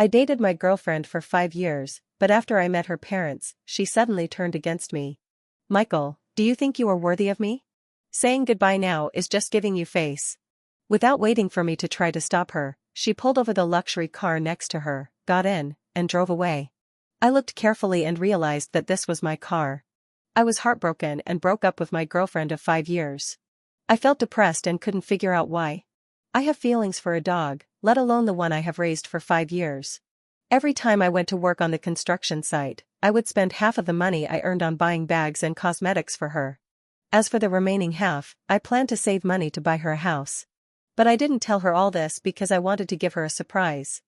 I dated my girlfriend for 5 years, but after I met her parents, she suddenly turned against me. Michael, do you think you are worthy of me? Saying goodbye now is just giving you face. Without waiting for me to try to stop her, she pulled over the luxury car next to her, got in, and drove away. I looked carefully and realized that this was my car. I was heartbroken and broke up with my girlfriend of 5 years. I felt depressed and couldn't figure out why. I have feelings for a dog, let alone the one I have raised for 5 years. Every time I went to work on the construction site, I would spend half of the money I earned on buying bags and cosmetics for her. As for the remaining half, I planned to save money to buy her a house. But I didn't tell her all this because I wanted to give her a surprise.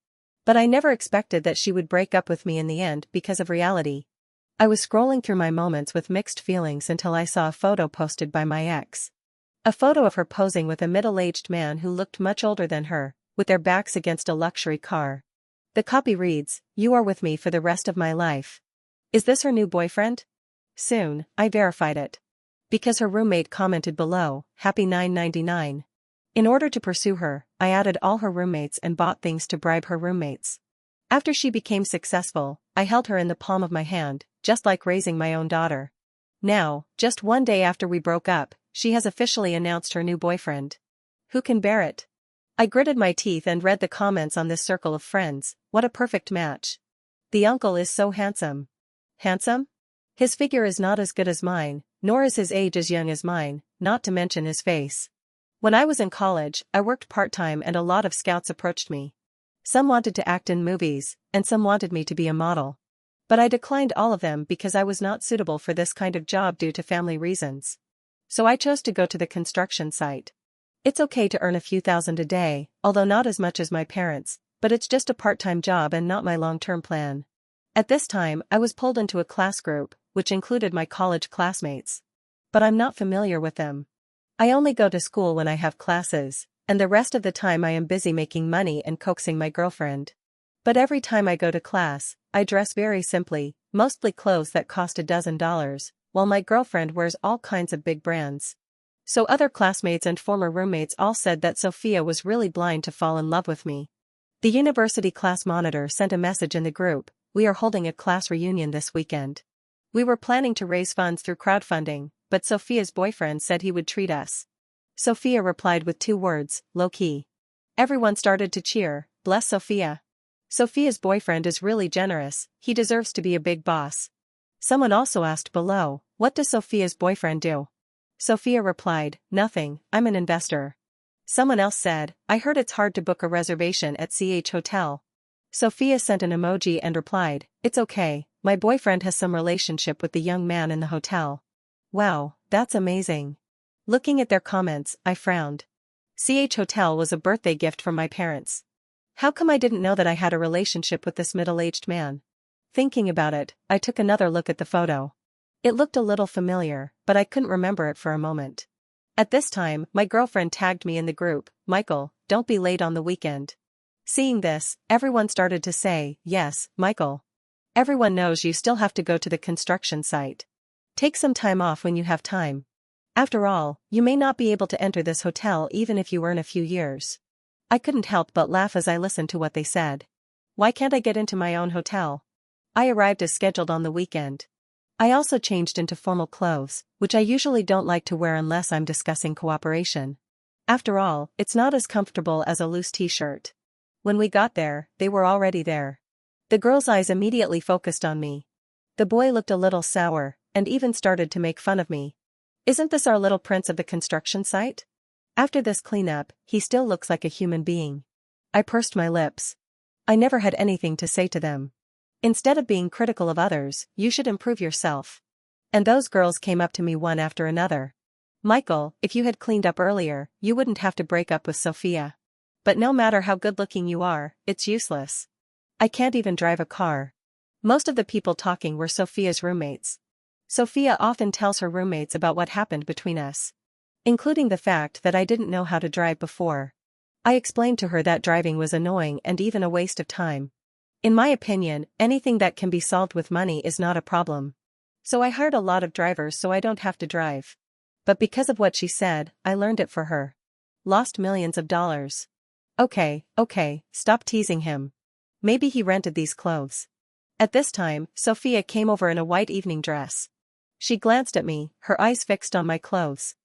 But I never expected that she would break up with me in the end because of reality. I was scrolling through my moments with mixed feelings until I saw a photo posted by my ex. A photo of her posing with a middle-aged man who looked much older than her, with their backs against a luxury car. The copy reads, "You are with me for the rest of my life." Is this her new boyfriend? Soon, I verified it. Because her roommate commented below, "Happy 999. In order to pursue her, I added all her roommates and bought things to bribe her roommates. After she became successful, I held her in the palm of my hand, just like raising my own daughter. Now, just one day after we broke up, she has officially announced her new boyfriend. Who can bear it? I gritted my teeth and read the comments on this circle of friends. What a perfect match. The uncle is so handsome. Handsome? His figure is not as good as mine, nor is his age as young as mine, not to mention his face. When I was in college, I worked part-time and a lot of scouts approached me. Some wanted to act in movies, and some wanted me to be a model. But I declined all of them because I was not suitable for this kind of job due to family reasons. So I chose to go to the construction site. It's okay to earn a few thousand a day, although not as much as my parents, but it's just a part-time job and not my long-term plan. At this time, I was pulled into a class group, which included my college classmates. But I'm not familiar with them. I only go to school when I have classes, and the rest of the time I am busy making money and coaxing my girlfriend. But every time I go to class, I dress very simply, mostly clothes that cost $12, while my girlfriend wears all kinds of big brands. So other classmates and former roommates all said that Sophia was really blind to fall in love with me. The university class monitor sent a message in the group, "We are holding a class reunion this weekend. We were planning to raise funds through crowdfunding, but Sophia's boyfriend said he would treat us." Sophia replied with 2 words, "Low-key." Everyone started to cheer, "Bless Sophia. Sophia's boyfriend is really generous, he deserves to be a big boss." Someone also asked below, "What does Sophia's boyfriend do?" Sophia replied, "Nothing, I'm an investor." Someone else said, "I heard it's hard to book a reservation at CH Hotel." Sophia sent an emoji and replied, "It's okay, my boyfriend has some relationship with the young man in the hotel." Wow, that's amazing. Looking at their comments, I frowned. CH Hotel was a birthday gift from my parents. How come I didn't know that I had a relationship with this middle-aged man? Thinking about it, I took another look at the photo. It looked a little familiar, but I couldn't remember it for a moment. At this time, my girlfriend tagged me in the group, "Michael, don't be late on the weekend." Seeing this, everyone started to say, "Yes, Michael. Everyone knows you still have to go to the construction site. Take some time off when you have time. After all, you may not be able to enter this hotel even if you earn a few years." I couldn't help but laugh as I listened to what they said. Why can't I get into my own hotel? I arrived as scheduled on the weekend. I also changed into formal clothes, which I usually don't like to wear unless I'm discussing cooperation. After all, it's not as comfortable as a loose t-shirt. When we got there, they were already there. The girl's eyes immediately focused on me. The boy looked a little sour, and even started to make fun of me. "Isn't this our little prince of the construction site? After this cleanup, he still looks like a human being." I pursed my lips. I never had anything to say to them. Instead of being critical of others, you should improve yourself. And those girls came up to me one after another. "Michael, if you had cleaned up earlier, you wouldn't have to break up with Sophia. But no matter how good-looking you are, it's useless. I can't even drive a car." Most of the people talking were Sophia's roommates. Sophia often tells her roommates about what happened between us, including the fact that I didn't know how to drive before. I explained to her that driving was annoying and even a waste of time. In my opinion, anything that can be solved with money is not a problem. So I hired a lot of drivers so I don't have to drive. But because of what she said, I learned it for her. Lost millions of dollars. Okay, stop teasing him. Maybe he rented these clothes. At this time, Sophia came over in a white evening dress. She glanced at me, her eyes fixed on my clothes.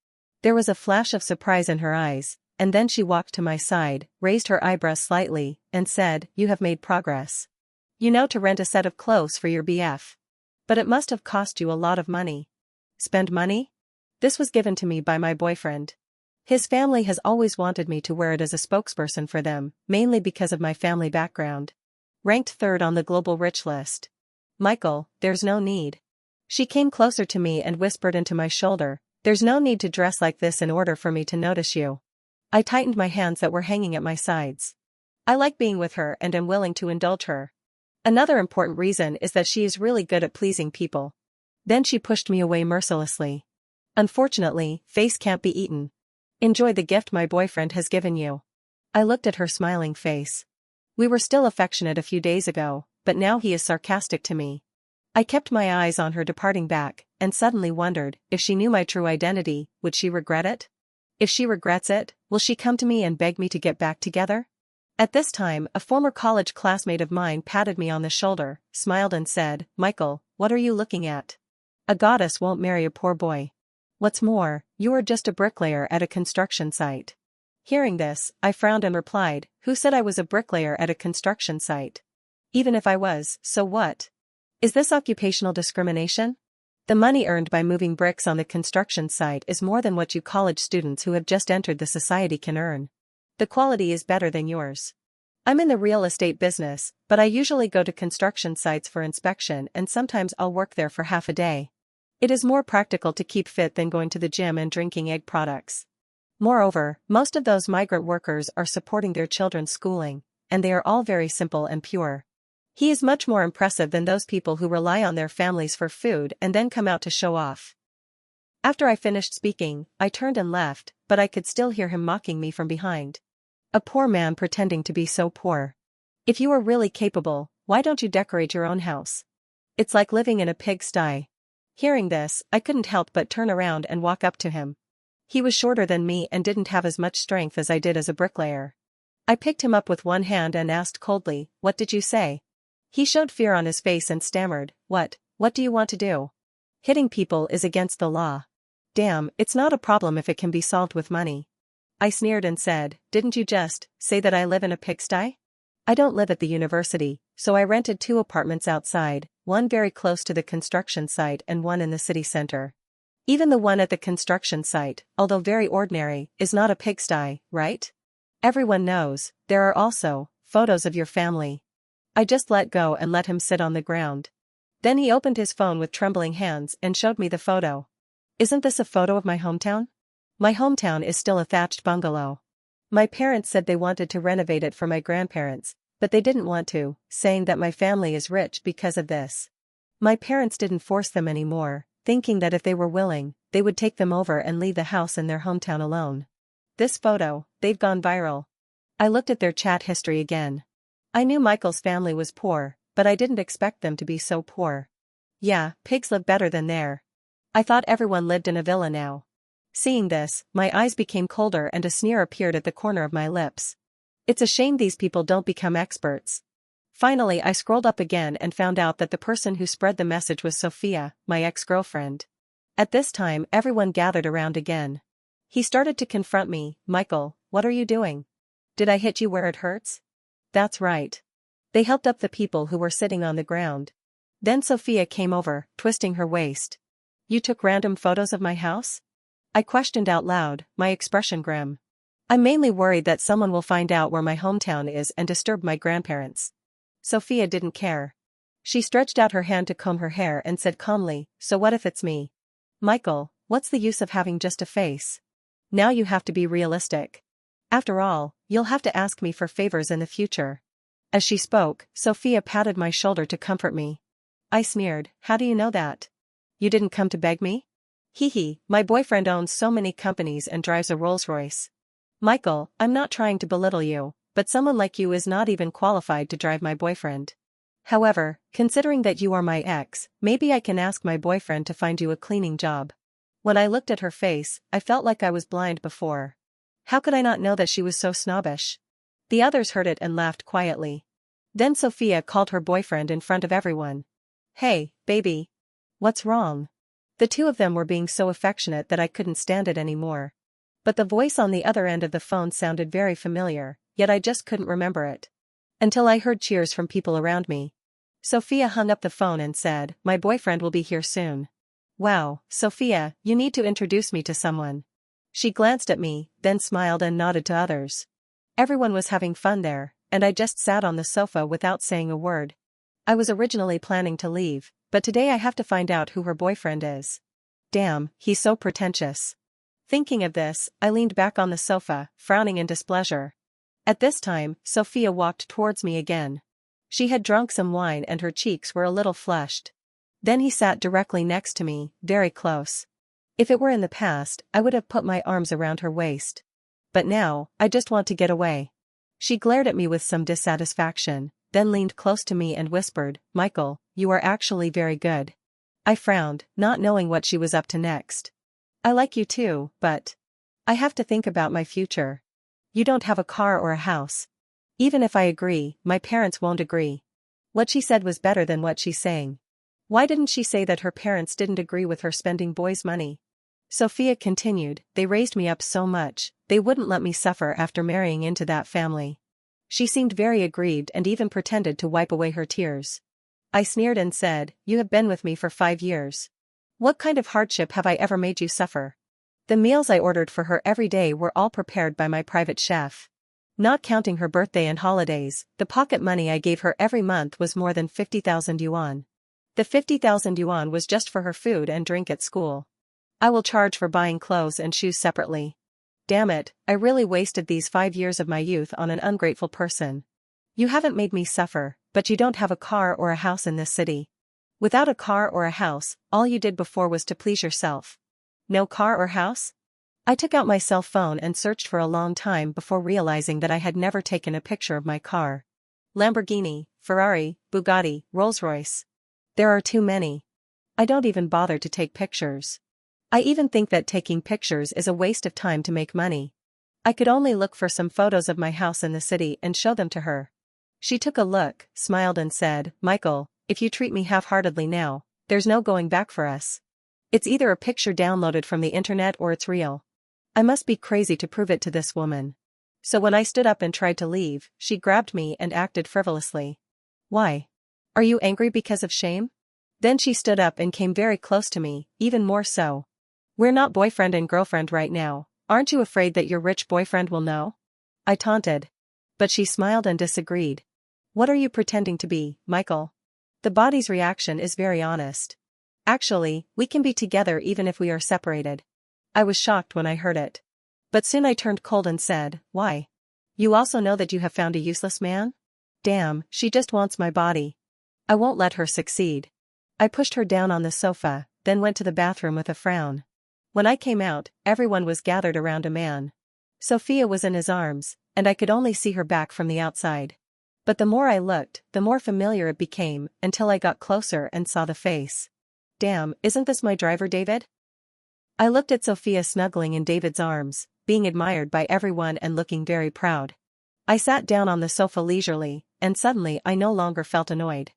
There was a flash of surprise in her eyes, and then she walked to my side, raised her eyebrows slightly, and said, "You have made progress. You know to rent a set of clothes for your BF. But it must have cost you a lot of money." Spend money? This was given to me by my boyfriend. His family has always wanted me to wear it as a spokesperson for them, mainly because of my family background. Ranked third on the global rich list. Michael, there's no need. She came closer to me and whispered into my shoulder, "There's no need to dress like this in order for me to notice you." I tightened my hands that were hanging at my sides. I like being with her and am willing to indulge her. Another important reason is that she is really good at pleasing people. Then she pushed me away mercilessly. Unfortunately, face can't be eaten. Enjoy the gift my boyfriend has given you. I looked at her smiling face. We were still affectionate a few days ago, but now he is sarcastic to me. I kept my eyes on her departing back, and suddenly wondered, if she knew my true identity, would she regret it? If she regrets it, will she come to me and beg me to get back together? At this time, a former college classmate of mine patted me on the shoulder, smiled and said, "Michael, what are you looking at? A goddess won't marry a poor boy. What's more, you are just a bricklayer at a construction site." Hearing this, I frowned and replied, "Who said I was a bricklayer at a construction site? Even if I was, so what? Is this occupational discrimination? The money earned by moving bricks on the construction site is more than what you college students who have just entered the society can earn. The quality is better than yours. I'm in the real estate business, but I usually go to construction sites for inspection and sometimes I'll work there for half a day. It is more practical to keep fit than going to the gym and drinking egg products. Moreover, most of those migrant workers are supporting their children's schooling, and they are all very simple and pure. He is much more impressive than those people who rely on their families for food and then come out to show off." After I finished speaking, I turned and left, but I could still hear him mocking me from behind. A poor man pretending to be so poor. If you are really capable, why don't you decorate your own house? It's like living in a pigsty. Hearing this, I couldn't help but turn around and walk up to him. He was shorter than me and didn't have as much strength as I did as a bricklayer. I picked him up with one hand and asked coldly, "What did you say?" He showed fear on his face and stammered, What do you want to do? Hitting people is against the law." "Damn, it's not a problem if it can be solved with money." I sneered and said, "Didn't you just say that I live in a pigsty?" I don't live at the university, so I rented 2 apartments outside, one very close to the construction site and one in the city center. Even the one at the construction site, although very ordinary, is not a pigsty, right? Everyone knows. There are also photos of your family. I just let go and let him sit on the ground. Then he opened his phone with trembling hands and showed me the photo. "Isn't this a photo of my hometown?" My hometown is still a thatched bungalow. My parents said they wanted to renovate it for my grandparents, but they didn't want to, saying that my family is rich because of this. My parents didn't force them anymore, thinking that if they were willing, they would take them over and leave the house in their hometown alone. This photo, they've gone viral. I looked at their chat history again. I knew Michael's family was poor, but I didn't expect them to be so poor. Yeah, pigs live better than there. I thought everyone lived in a villa now. Seeing this, my eyes became colder and a sneer appeared at the corner of my lips. It's a shame these people don't become experts. Finally, I scrolled up again and found out that the person who spread the message was Sophia, my ex-girlfriend. At this time, everyone gathered around again. He started to confront me. "Michael, what are you doing? Did I hit you where it hurts?" That's right. They helped up the people who were sitting on the ground. Then Sophia came over, twisting her waist. "You took random photos of my house?" I questioned out loud, my expression grim. "I'm mainly worried that someone will find out where my hometown is and disturb my grandparents." Sophia didn't care. She stretched out her hand to comb her hair and said calmly, "So what if it's me? Michael, what's the use of having just a face? Now you have to be realistic. After all, you'll have to ask me for favors in the future." As she spoke, Sophia patted my shoulder to comfort me. I sneered, "How do you know that? You didn't come to beg me?" "Hee hee, my boyfriend owns so many companies and drives a Rolls-Royce." "Michael, I'm not trying to belittle you, but someone like you is not even qualified to drive my boyfriend. However, considering that you are my ex, maybe I can ask my boyfriend to find you a cleaning job." When I looked at her face, I felt like I was blind before. How could I not know that she was so snobbish? The others heard it and laughed quietly. Then Sophia called her boyfriend in front of everyone. Hey, baby. What's wrong? The two of them were being so affectionate that I couldn't stand it anymore. But the voice on the other end of the phone sounded very familiar, yet I just couldn't remember it. Until I heard cheers from people around me. Sophia hung up the phone and said, "My boyfriend will be here soon." Wow, Sophia, you need to introduce me to someone. She glanced at me, then smiled and nodded to others. Everyone was having fun there, and I just sat on the sofa without saying a word. I was originally planning to leave, but today I have to find out who her boyfriend is. Damn, he's so pretentious. Thinking of this, I leaned back on the sofa, frowning in displeasure. At this time, Sophia walked towards me again. She had drunk some wine and her cheeks were a little flushed. Then he sat directly next to me, very close. If it were in the past, I would have put my arms around her waist. But now, I just want to get away. She glared at me with some dissatisfaction, then leaned close to me and whispered, "Michael, you are actually very good." I frowned, not knowing what she was up to next. "I like you too, but I have to think about my future. You don't have a car or a house. Even if I agree, my parents won't agree." What she said was better than what she's saying. Why didn't she say that her parents didn't agree with her spending boys' money? Sophia continued, "They raised me up so much, they wouldn't let me suffer after marrying into that family." She seemed very aggrieved and even pretended to wipe away her tears. I sneered and said, "You have been with me for 5 years. What kind of hardship have I ever made you suffer?" The meals I ordered for her every day were all prepared by my private chef. Not counting her birthday and holidays, the pocket money I gave her every month was more than 50,000 yuan. The 50,000 yuan was just for her food and drink at school. I will charge for buying clothes and shoes separately. Damn it, I really wasted these 5 years of my youth on an ungrateful person. You haven't made me suffer, but you don't have a car or a house in this city. Without a car or a house, all you did before was to please yourself. No car or house? I took out my cell phone and searched for a long time before realizing that I had never taken a picture of my car. Lamborghini, Ferrari, Bugatti, Rolls-Royce. There are too many. I don't even bother to take pictures. I even think that taking pictures is a waste of time to make money. I could only look for some photos of my house in the city and show them to her. She took a look, smiled and said, "Michael, if you treat me half-heartedly now, there's no going back for us. It's either a picture downloaded from the internet or it's real. I must be crazy to prove it to this woman." So when I stood up and tried to leave, she grabbed me and acted frivolously. "Why? Are you angry because of shame?" Then she stood up and came very close to me, even more so. "We're not boyfriend and girlfriend right now, aren't you afraid that your rich boyfriend will know?" I taunted. But she smiled and disagreed. "What are you pretending to be, Michael? The body's reaction is very honest. Actually, we can be together even if we are separated." I was shocked when I heard it. But soon I turned cold and said, "Why? You also know that you have found a useless man? Damn, she just wants my body. I won't let her succeed." I pushed her down on the sofa, then went to the bathroom with a frown. When I came out, everyone was gathered around a man. Sophia was in his arms, and I could only see her back from the outside. But the more I looked, the more familiar it became, until I got closer and saw the face. Damn, isn't this my driver David? I looked at Sophia snuggling in David's arms, being admired by everyone and looking very proud. I sat down on the sofa leisurely, and suddenly I no longer felt annoyed.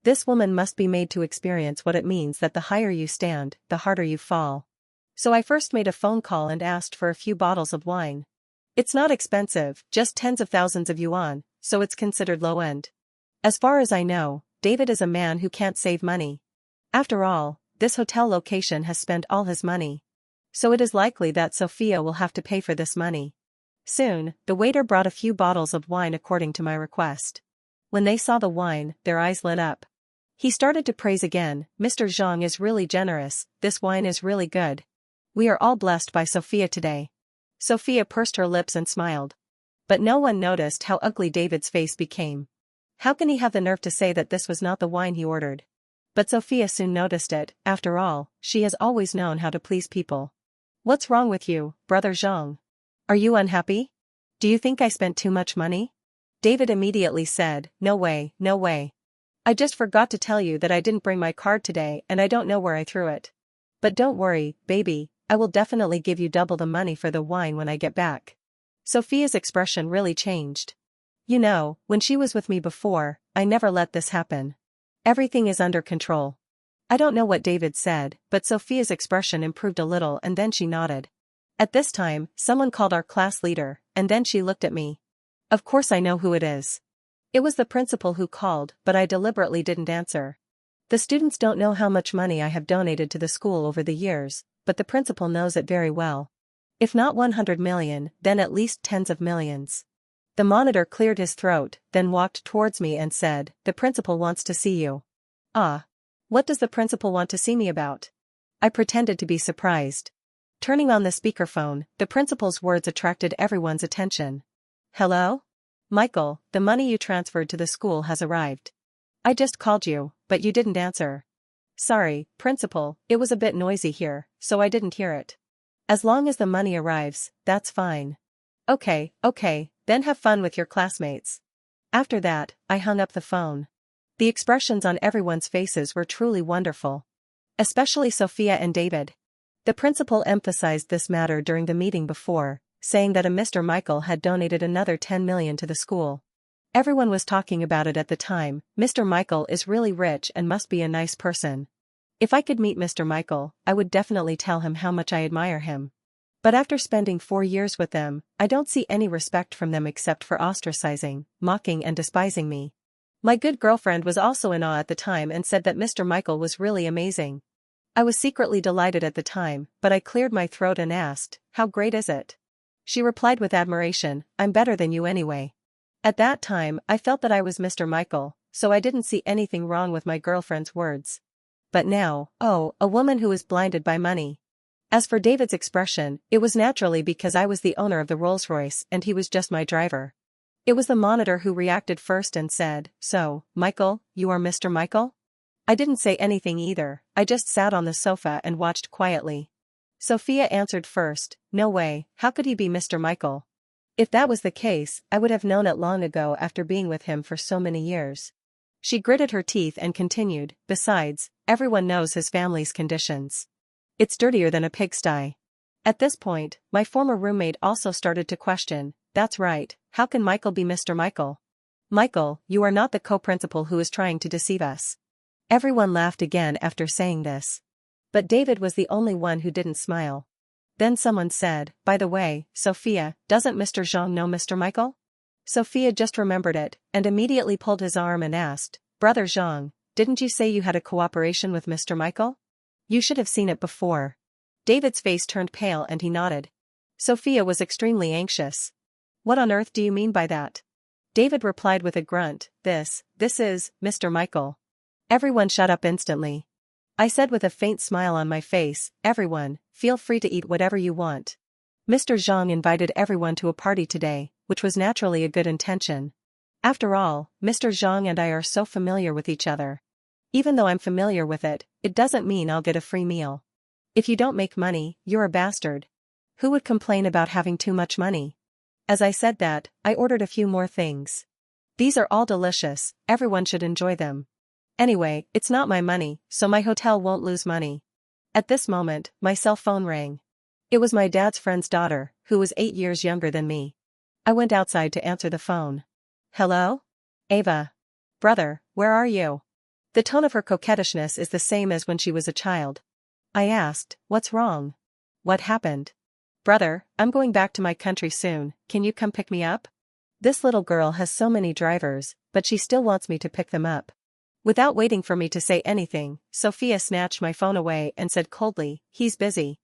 This woman must be made to experience what it means that the higher you stand, the harder you fall. So I first made a phone call and asked for a few bottles of wine. It's not expensive, just tens of thousands of yuan, so it's considered low-end. As far as I know, David is a man who can't save money. After all, this hotel location has spent all his money. So it is likely that Sophia will have to pay for this money. Soon, the waiter brought a few bottles of wine according to my request. When they saw the wine, their eyes lit up. He started to praise again, "Mr. Zhang is really generous, this wine is really good. We are all blessed by Sophia today." Sophia pursed her lips and smiled. But no one noticed how ugly David's face became. How can he have the nerve to say that this was not the wine he ordered? But Sophia soon noticed it, after all, she has always known how to please people. "What's wrong with you, brother Zhang? Are you unhappy? Do you think I spent too much money?" David immediately said, "No way, no way. I just forgot to tell you that I didn't bring my card today and I don't know where I threw it. But don't worry, baby, I will definitely give you double the money for the wine when I get back." Sophia's expression really changed. You know, when she was with me before, I never let this happen. Everything is under control. I don't know what David said, but Sophia's expression improved a little and then she nodded. At this time, someone called our class leader, and then she looked at me. Of course I know who it is. It was the principal who called, but I deliberately didn't answer. The students don't know how much money I have donated to the school over the years, but the principal knows it very well. If not 100 million, then at least tens of millions. The monitor cleared his throat, then walked towards me and said, "The principal wants to see you." Ah. What does the principal want to see me about? I pretended to be surprised. Turning on the speakerphone, the principal's words attracted everyone's attention. "Hello? Michael, the money you transferred to the school has arrived. I just called you, but you didn't answer." "Sorry, principal, it was a bit noisy here, so I didn't hear it." "As long as the money arrives, that's fine." Okay, then have fun with your classmates." After that, I hung up the phone. The expressions on everyone's faces were truly wonderful. Especially Sophia and David. The principal emphasized this matter during the meeting before, saying that a Mr. Michael had donated another 10 million to the school. Everyone was talking about it at the time. Mr. Michael is really rich and must be a nice person. If I could meet Mr. Michael, I would definitely tell him how much I admire him. But after spending 4 years with them, I don't see any respect from them except for ostracizing, mocking and despising me. My good girlfriend was also in awe at the time and said that Mr. Michael was really amazing. I was secretly delighted at the time, but I cleared my throat and asked, "How great is it?" She replied with admiration, "I'm better than you anyway." At that time, I felt that I was Mr. Michael, so I didn't see anything wrong with my girlfriend's words. But now, oh, a woman who is blinded by money. As for David's expression, it was naturally because I was the owner of the Rolls-Royce and he was just my driver. It was the monitor who reacted first and said, "So, Michael, you are Mr. Michael?" I didn't say anything either, I just sat on the sofa and watched quietly. Sophia answered first, "No way, how could he be Mr. Michael? If that was the case, I would have known it long ago after being with him for so many years." She gritted her teeth and continued, "Besides, everyone knows his family's conditions. It's dirtier than a pigsty." At this point, my former roommate also started to question, "That's right, how can Michael be Mr. Michael? Michael, you are not the co-principal who is trying to deceive us." Everyone laughed again after saying this. But David was the only one who didn't smile. Then someone said, "By the way, Sophia, doesn't Mr. Zhang know Mr. Michael?" Sophia just remembered it, and immediately pulled his arm and asked, "Brother Zhang, didn't you say you had a cooperation with Mr. Michael? You should have seen it before." David's face turned pale and he nodded. Sophia was extremely anxious. "What on earth do you mean by that?" David replied with a grunt, This is, Mr. Michael." Everyone shut up instantly. I said with a faint smile on my face, "Everyone, feel free to eat whatever you want. Mr. Zhang invited everyone to a party today, which was naturally a good intention. After all, Mr. Zhang and I are so familiar with each other. Even though I'm familiar with it, it doesn't mean I'll get a free meal. If you don't make money, you're a bastard. Who would complain about having too much money?" As I said that, I ordered a few more things. These are all delicious, everyone should enjoy them. Anyway, it's not my money, so my hotel won't lose money. At this moment, my cell phone rang. It was my dad's friend's daughter, who was 8 years younger than me. I went outside to answer the phone. "Hello? Ava. Brother, where are you?" The tone of her coquettishness is the same as when she was a child. I asked, "What's wrong? What happened?" "Brother, I'm going back to my country soon, can you come pick me up?" This little girl has so many drivers, but she still wants me to pick them up. Without waiting for me to say anything, Sophia snatched my phone away and said coldly, "He's busy."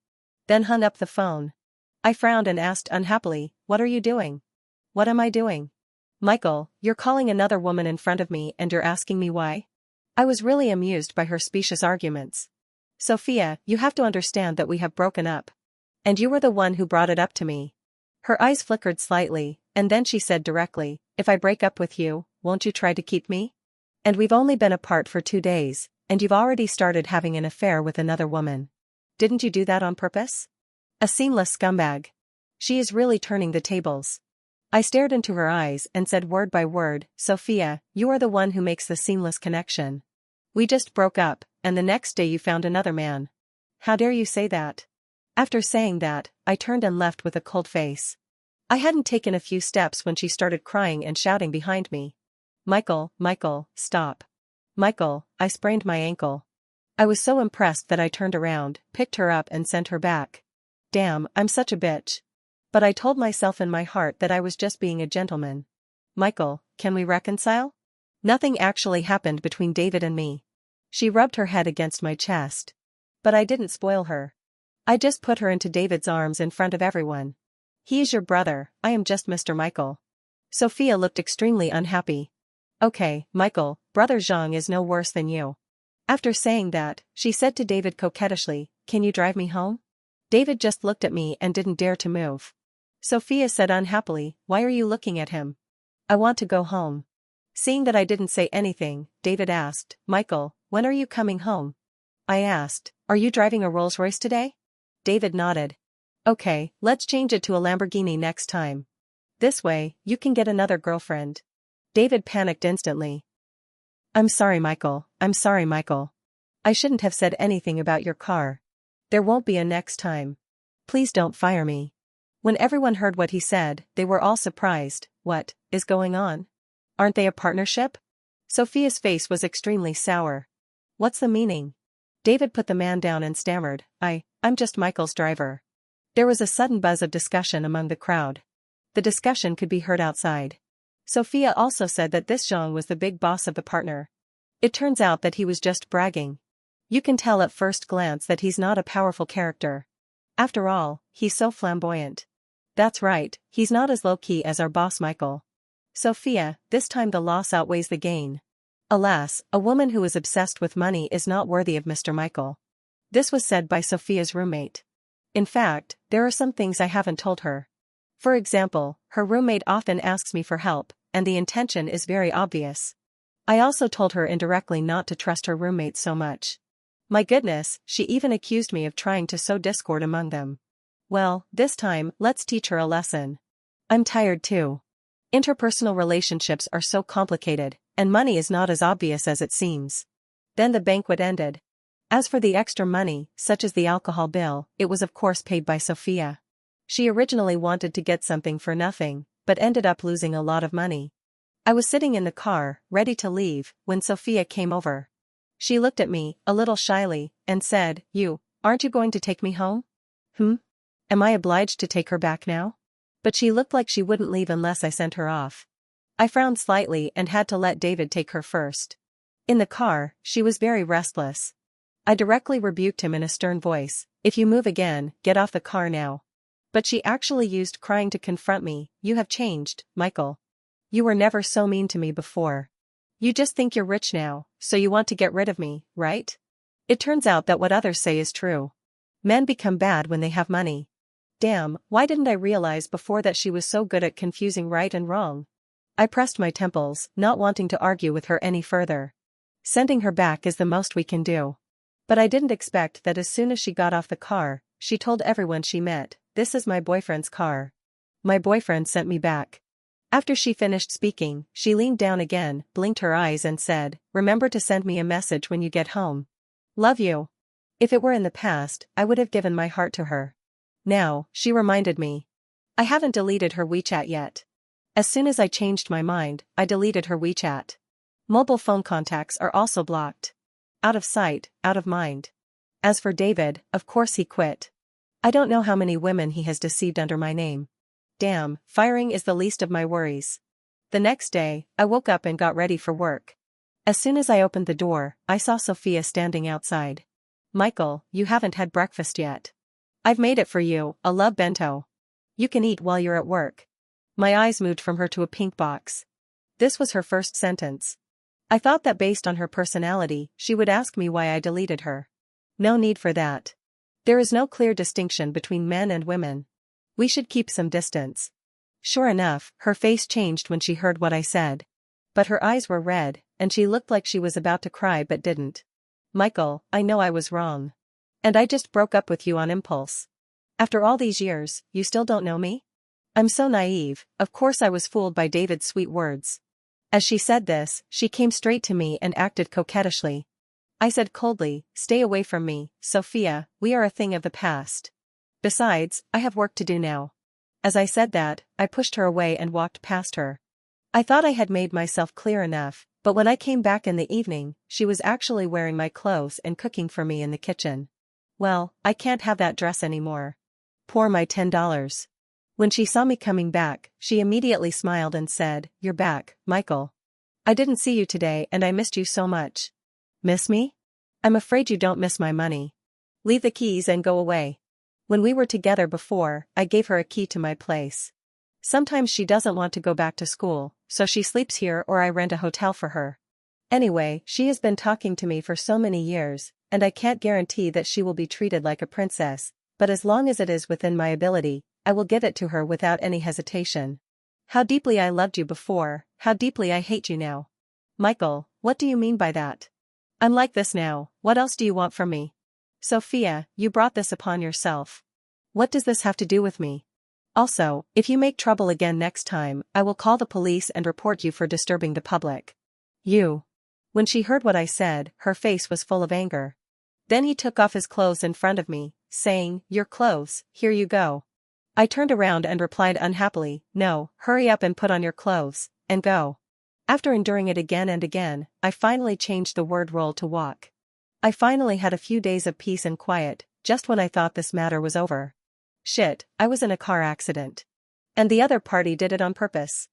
Then hung up the phone. I frowned and asked unhappily, "What are you doing?" "What am I doing?" "Michael, you're calling another woman in front of me and you're asking me why?" I was really amused by her specious arguments. "Sophia, you have to understand that we have broken up. And you were the one who brought it up to me." Her eyes flickered slightly, and then she said directly, "If I break up with you, won't you try to keep me? And we've only been apart for 2 days, and you've already started having an affair with another woman. Didn't you do that on purpose? A seamless scumbag. She is really turning the tables." I stared into her eyes and said word by word, "Sophia, you are the one who makes the seamless connection. We just broke up, and the next day you found another man. How dare you say that?" After saying that, I turned and left with a cold face. I hadn't taken a few steps when she started crying and shouting behind me. Michael, stop. Michael, I sprained my ankle. I was so impressed that I turned around, picked her up and sent her back. Damn, I'm such a bitch. But I told myself in my heart that I was just being a gentleman. Michael, can we reconcile? Nothing actually happened between David and me. She rubbed her head against my chest. But I didn't spoil her. I just put her into David's arms in front of everyone. He is your brother, I am just Mr. Michael. Sophia looked extremely unhappy. Okay, Michael, brother Zhang is no worse than you. After saying that, she said to David coquettishly, can you drive me home? David just looked at me and didn't dare to move. Sophia said unhappily, why are you looking at him? I want to go home. Seeing that I didn't say anything, David asked, Michael, when are you coming home? I asked, are you driving a Rolls-Royce today? David nodded. Okay, let's change it to a Lamborghini next time. This way, you can get another girlfriend. David panicked instantly. I'm sorry, Michael. I shouldn't have said anything about your car. There won't be a next time. Please don't fire me. When everyone heard what he said, they were all surprised. What is going on? Aren't they a partnership? Sophia's face was extremely sour. What's the meaning? David put the man down and stammered, I'm just Michael's driver. There was a sudden buzz of discussion among the crowd. The discussion could be heard outside. Sophia also said that this Zhang was the big boss of the partner. It turns out that he was just bragging. You can tell at first glance that he's not a powerful character. After all, he's so flamboyant. That's right, he's not as low-key as our boss Michael. Sophia, this time the loss outweighs the gain. Alas, a woman who is obsessed with money is not worthy of Mr. Michael. This was said by Sophia's roommate. In fact, there are some things I haven't told her. For example, her roommate often asks me for help, and the intention is very obvious. I also told her indirectly not to trust her roommate so much. My goodness, she even accused me of trying to sow discord among them. Well, this time, let's teach her a lesson. I'm tired too. Interpersonal relationships are so complicated, and money is not as obvious as it seems. Then the banquet ended. As for the extra money, such as the alcohol bill, it was of course paid by Sophia. She originally wanted to get something for nothing, but ended up losing a lot of money. I was sitting in the car, ready to leave, when Sophia came over. She looked at me, a little shyly, and said, aren't you going to take me home? Am I obliged to take her back now? But she looked like she wouldn't leave unless I sent her off. I frowned slightly and had to let David take her first. In the car, she was very restless. I directly rebuked him in a stern voice, if you move again, get off the car now. But she actually used crying to confront me, you have changed, Michael. You were never so mean to me before. You just think you're rich now, so you want to get rid of me, right? It turns out that what others say is true. Men become bad when they have money. Damn, why didn't I realize before that she was so good at confusing right and wrong? I pressed my temples, not wanting to argue with her any further. Sending her back is the most we can do. But I didn't expect that as soon as she got off the car, she told everyone she met, this is my boyfriend's car. My boyfriend sent me back. After she finished speaking, she leaned down again, blinked her eyes and said, remember to send me a message when you get home. Love you. If it were in the past, I would have given my heart to her. Now, she reminded me. I haven't deleted her WeChat yet. As soon as I changed my mind, I deleted her WeChat. Mobile phone contacts are also blocked. Out of sight, out of mind. As for David, of course he quit. I don't know how many women he has deceived under my name. Damn, firing is the least of my worries. The next day, I woke up and got ready for work. As soon as I opened the door, I saw Sophia standing outside. Michael, you haven't had breakfast yet. I've made it for you, a love bento. You can eat while you're at work. My eyes moved from her to a pink box. This was her first sentence. I thought that based on her personality, she would ask me why I deleted her. No need for that. There is no clear distinction between men and women. We should keep some distance. Sure enough, her face changed when she heard what I said. But her eyes were red, and she looked like she was about to cry but didn't. Michael, I know I was wrong. And I just broke up with you on impulse. After all these years, you still don't know me? I'm so naive, of course I was fooled by David's sweet words. As she said this, she came straight to me and acted coquettishly. I said coldly, stay away from me, Sophia, we are a thing of the past. Besides, I have work to do now. As I said that, I pushed her away and walked past her. I thought I had made myself clear enough, but when I came back in the evening, she was actually wearing my clothes and cooking for me in the kitchen. Well, I can't have that dress anymore. Pour my $10. When she saw me coming back, she immediately smiled and said, "You're back, Michael. I didn't see you today and I missed you so much." Miss me? I'm afraid you don't miss my money. Leave the keys and go away. When we were together before, I gave her a key to my place. Sometimes she doesn't want to go back to school, so she sleeps here or I rent a hotel for her. Anyway, she has been talking to me for so many years, and I can't guarantee that she will be treated like a princess, but as long as it is within my ability, I will give it to her without any hesitation. How deeply I loved you before, how deeply I hate you now. Michael, what do you mean by that? I'm like this now, what else do you want from me? Sophia, you brought this upon yourself. What does this have to do with me? Also, if you make trouble again next time, I will call the police and report you for disturbing the public. You. When she heard what I said, her face was full of anger. Then he took off his clothes in front of me, saying, "Your clothes, here you go." I turned around and replied unhappily, "No, hurry up and put on your clothes, and go." After enduring it again and again, I finally changed the word roll to walk. I finally had a few days of peace and quiet, just when I thought this matter was over. Shit, I was in a car accident. And the other party did it on purpose.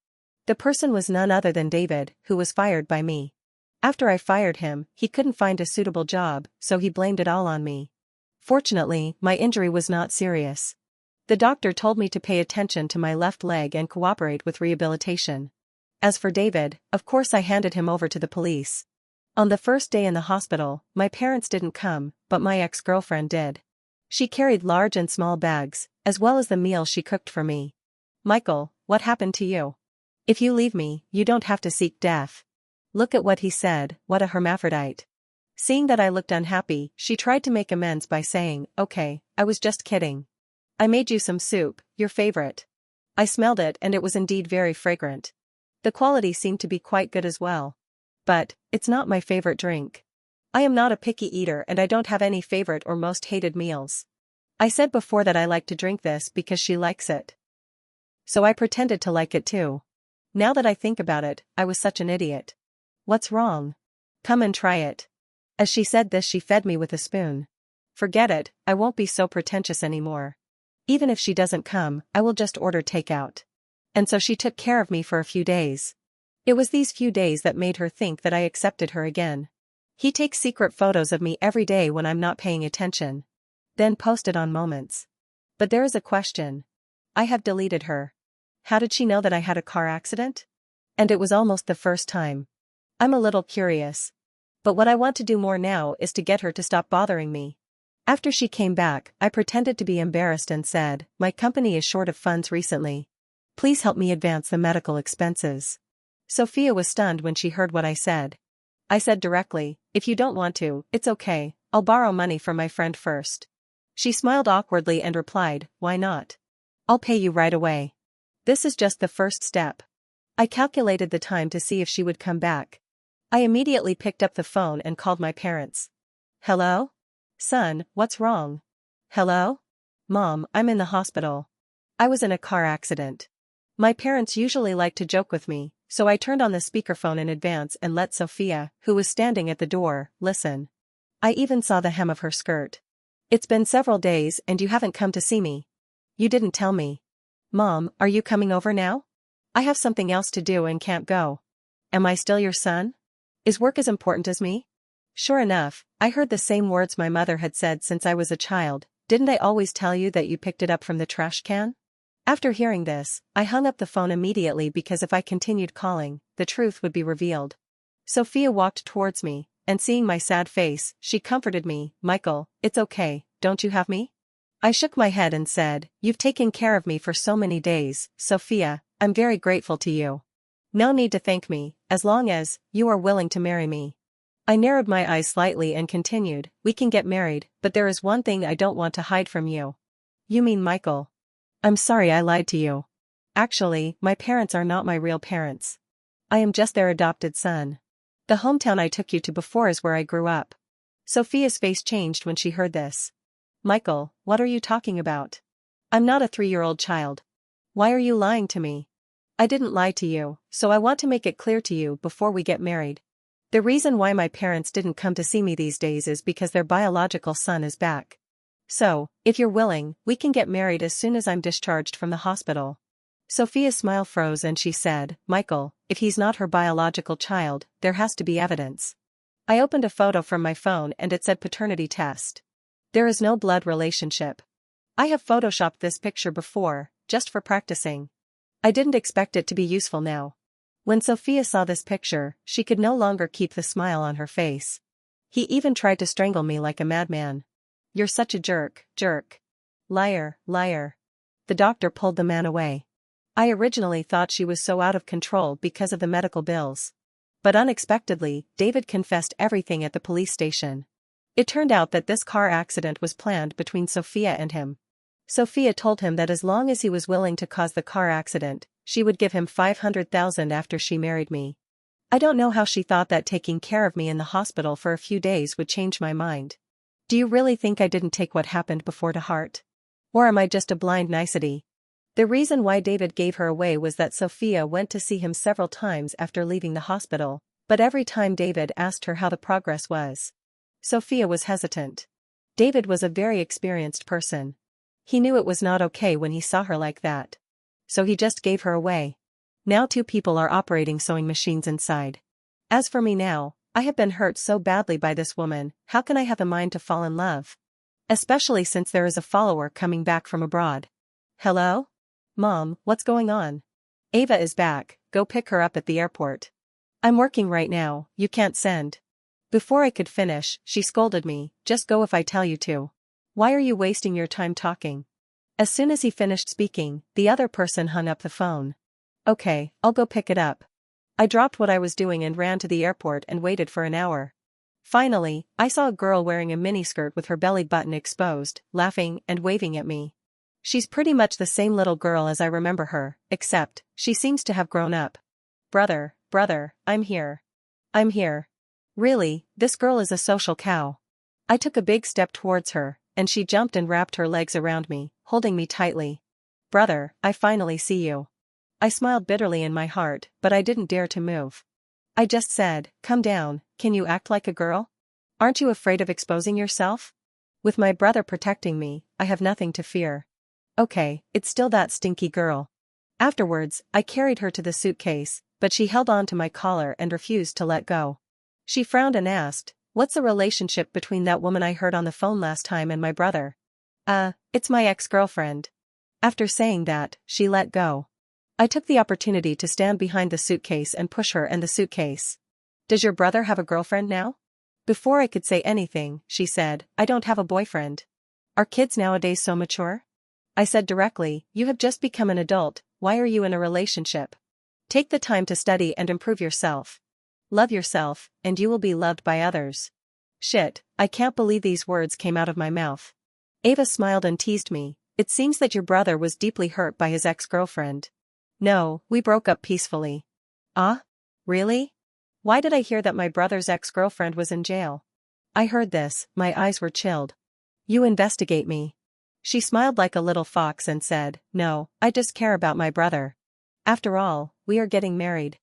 The person was none other than David, who was fired by me. After I fired him, he couldn't find a suitable job, so he blamed it all on me. Fortunately, my injury was not serious. The doctor told me to pay attention to my left leg and cooperate with rehabilitation. As for David, of course I handed him over to the police. On the first day in the hospital, my parents didn't come, but my ex-girlfriend did. She carried large and small bags, as well as the meal she cooked for me. "Michael, what happened to you? If you leave me, you don't have to seek death." Look at what he said, what a hermaphrodite. Seeing that I looked unhappy, she tried to make amends by saying, "Okay, I was just kidding. I made you some soup, your favorite." I smelled it and it was indeed very fragrant. The quality seemed to be quite good as well. But, it's not my favorite drink. I am not a picky eater and I don't have any favorite or most hated meals. I said before that I like to drink this because she likes it. So I pretended to like it too. Now that I think about it, I was such an idiot. What's wrong? Come and try it. As she said this, she fed me with a spoon. Forget it, I won't be so pretentious anymore. Even if she doesn't come, I will just order takeout. And so she took care of me for a few days. It was these few days that made her think that I accepted her again. He takes secret photos of me every day when I'm not paying attention. Then post it on Moments. But there is a question. I have deleted her. How did she know that I had a car accident? And it was almost the first time. I'm a little curious. But what I want to do more now is to get her to stop bothering me. After she came back, I pretended to be embarrassed and said, "My company is short of funds recently. Please help me advance the medical expenses." Sophia was stunned when she heard what I said. I said directly, "If you don't want to, it's okay, I'll borrow money from my friend first." She smiled awkwardly and replied, "Why not? I'll pay you right away. This is just the first step." I calculated the time to see if she would come back. I immediately picked up the phone and called my parents. "Hello? Son, what's wrong?" "Hello? Mom, I'm in the hospital. I was in a car accident." My parents usually like to joke with me, so I turned on the speakerphone in advance and let Sophia, who was standing at the door, listen. I even saw the hem of her skirt. "It's been several days and you haven't come to see me. You didn't tell me. Mom, are you coming over now? I have something else to do and can't go. Am I still your son? Is work as important as me?" Sure enough, I heard the same words my mother had said since I was a child. "Didn't I always tell you that you picked it up from the trash can?" After hearing this, I hung up the phone immediately because if I continued calling, the truth would be revealed. Sophia walked towards me, and seeing my sad face, she comforted me. "Michael, it's okay, don't you have me?" I shook my head and said, "You've taken care of me for so many days, Sophia, I'm very grateful to you. No need to thank me, as long as you are willing to marry me." I narrowed my eyes slightly and continued, "We can get married, but there is one thing I don't want to hide from you." "You mean Michael?" "I'm sorry I lied to you. Actually, my parents are not my real parents. I am just their adopted son. The hometown I took you to before is where I grew up." Sophia's face changed when she heard this. "Michael, what are you talking about? I'm not a 3-year-old child. Why are you lying to me?" I didn't lie to you, so I want to make it clear to you before we get married. The reason why my parents didn't come to see me these days is because their biological son is back. So, if you're willing, we can get married as soon as I'm discharged from the hospital. Sophia's smile froze and she said, Michael, if he's not her biological child, there has to be evidence. I opened a photo from my phone and it said paternity test. There is no blood relationship. I have photoshopped this picture before, just for practicing. I didn't expect it to be useful now. When Sophia saw this picture, she could no longer keep the smile on her face. He even tried to strangle me like a madman. You're such a jerk, jerk. Liar, liar. The doctor pulled the man away. I originally thought she was so out of control because of the medical bills. But unexpectedly, David confessed everything at the police station. It turned out that this car accident was planned between Sophia and him. Sophia told him that as long as he was willing to cause the car accident, she would give him $500,000 after she married me. I don't know how she thought that taking care of me in the hospital for a few days would change my mind. Do you really think I didn't take what happened before to heart? Or am I just a blind nicety? The reason why David gave her away was that Sophia went to see him several times after leaving the hospital, but every time David asked her how the progress was, Sophia was hesitant. David was a very experienced person. He knew it was not okay when he saw her like that. So he just gave her away. Now two people are operating sewing machines inside. As for me now, I have been hurt so badly by this woman, how can I have a mind to fall in love? Especially since there is a follower coming back from abroad. Hello? Mom, what's going on? Ava is back, go pick her up at the airport. I'm working right now, you can't send. Before I could finish, she scolded me, just go if I tell you to. Why are you wasting your time talking? As soon as he finished speaking, the other person hung up the phone. Okay, I'll go pick it up. I dropped what I was doing and ran to the airport and waited for an hour. Finally, I saw a girl wearing a miniskirt with her belly button exposed, laughing and waving at me. She's pretty much the same little girl as I remember her, except, she seems to have grown up. Brother, I'm here. I'm here. Really, this girl is a social cow. I took a big step towards her, and she jumped and wrapped her legs around me, holding me tightly. Brother, I finally see you. I smiled bitterly in my heart, but I didn't dare to move. I just said, come down, can you act like a girl? Aren't you afraid of exposing yourself? With my brother protecting me, I have nothing to fear. Okay, it's still that stinky girl. Afterwards, I carried her to the suitcase, but she held on to my collar and refused to let go. She frowned and asked, what's the relationship between that woman I heard on the phone last time and my brother? It's my ex-girlfriend. After saying that, she let go. I took the opportunity to stand behind the suitcase and push her and the suitcase. Does your brother have a girlfriend now? Before I could say anything, she said, I don't have a boyfriend. Are kids nowadays so mature? I said directly, you have just become an adult, why are you in a relationship? Take the time to study and improve yourself. Love yourself, and you will be loved by others. Shit, I can't believe these words came out of my mouth. Ava smiled and teased me, it seems that your brother was deeply hurt by his ex-girlfriend. No, we broke up peacefully. Ah? Really? Why did I hear that my brother's ex-girlfriend was in jail? I heard this, my eyes were chilled. You investigate me. She smiled like a little fox and said, no, I just care about my brother. After all, we are getting married.